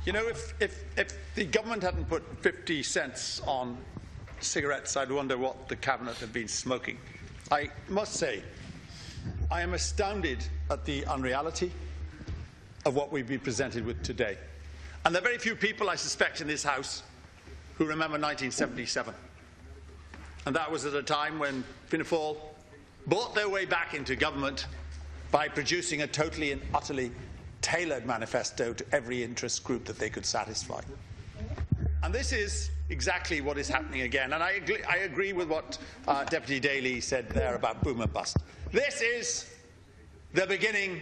You know, if the government hadn't put 50 cents on cigarettes, I'd wonder what the Cabinet had been smoking. I must say, I am astounded at the unreality of what we've been presented with today. And there are very few people, I suspect, in this House who remember 1977. And that was at a time when Fianna Fáil bought their way back into government by producing a totally and utterly tailored manifesto to every interest group that they could satisfy. And this is exactly what is happening again. And I agree with what Deputy Daly said there about boom and bust. This is the beginning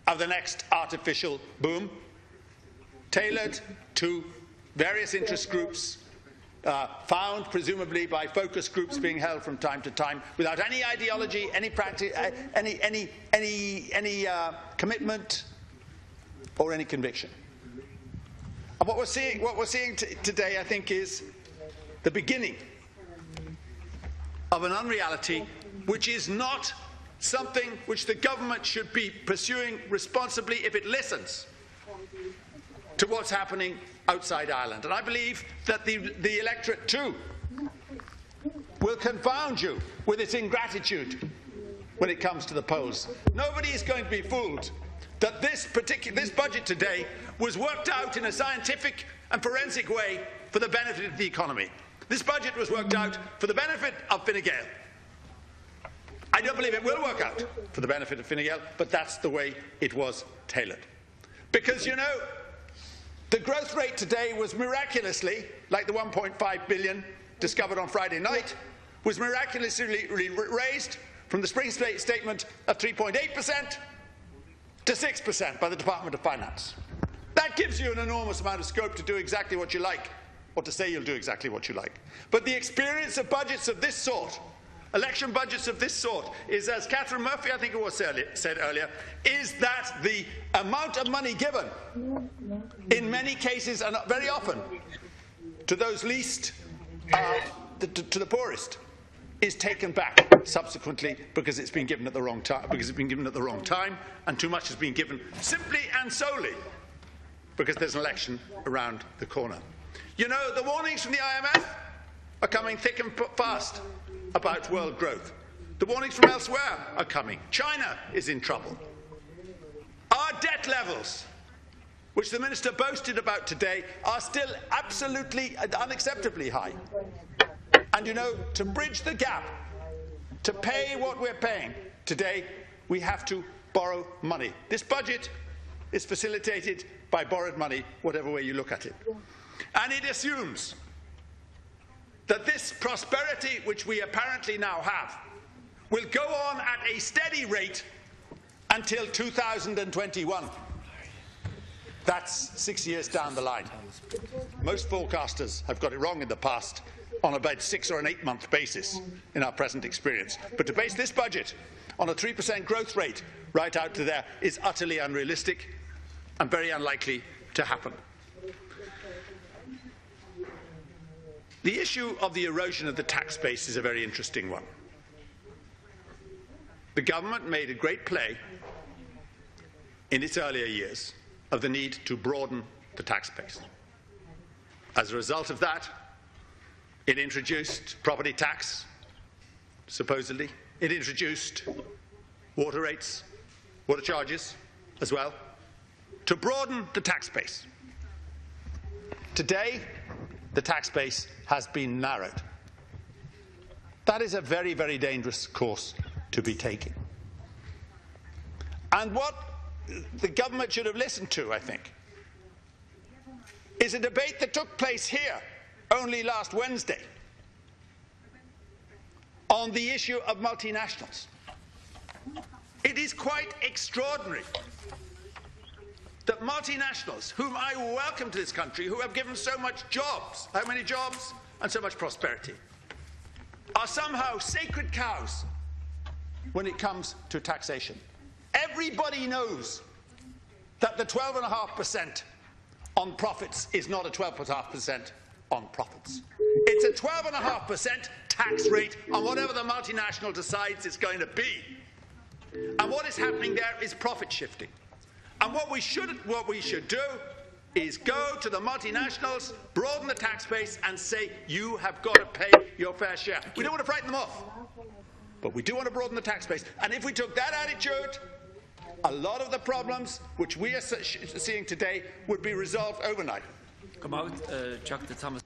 of the next artificial boom, tailored to various interest groups, found presumably by focus groups being held from time to time, without any ideology, any practice, any commitment, or any conviction. And what we're seeing today, I think, is the beginning of an unreality which is not something which the government should be pursuing responsibly if it listens to what's happening outside Ireland. And I believe that the electorate too will confound you with its ingratitude when it comes to the polls. Nobody is going to be fooled that this budget today was worked out in a scientific and forensic way for the benefit of the economy. This budget was worked out for the benefit of Fine Gael. I don't believe it will work out for the benefit of Fine Gael, but that's the way it was tailored. Because, you know, the growth rate today was miraculously, like the 1.5 billion discovered on Friday night, was miraculously raised from the spring statement of 3.8% to 6% by the Department of Finance. That gives you an enormous amount of scope to do exactly what you like, or to say you'll do exactly what you like. But the experience of budgets of this sort, election budgets of this sort, is, as Catherine Murphy, I think it was said earlier, is that the amount of money given, in many cases and very often, to those least, to the poorest, is taken back subsequently because it's been given at the wrong time, and too much has been given simply and solely because there's an election around the corner. You know, the warnings from the IMF are coming thick and fast about world growth. The warnings from elsewhere are coming. China is in trouble. Our debt levels, which the Minister boasted about today, are still absolutely and unacceptably high. And, you know, to bridge the gap, to pay what we're paying today, we have to borrow money. This budget is facilitated by borrowed money, whatever way you look at it. And it assumes that this prosperity, which we apparently now have, will go on at a steady rate until 2021. That's 6 years down the line. Most forecasters have got it wrong in the past on about 6 or an 8 month basis in our present experience. But to base this budget on a 3% growth rate right out to there is utterly unrealistic and very unlikely to happen. The issue of the erosion of the tax base is a very interesting one. The government made a great play in its earlier years of the need to broaden the tax base. As a result of that, it introduced property tax, supposedly. It introduced water rates, water charges as well, to broaden the tax base. Today, the tax base has been narrowed. That is a very, very dangerous course to be taking. And what the government should have listened to, I think, is a debate that took place here only last Wednesday on the issue of multinationals. It is quite extraordinary that multinationals, whom I welcome to this country, who have given so much jobs, how many jobs, and so much prosperity, are somehow sacred cows when it comes to taxation. Everybody knows that the 12.5% on profits is not a 12.5% on profits. It's a 12.5% tax rate on whatever the multinational decides it's going to be. And what is happening there is profit shifting. And what we should do is go to the multinationals, broaden the tax base and say, you have got to pay your fair share. We don't want to frighten them off, but we do want to broaden the tax base. And if we took that attitude, a lot of the problems which we are seeing today would be resolved overnight. Come out, Chuck the Thomas.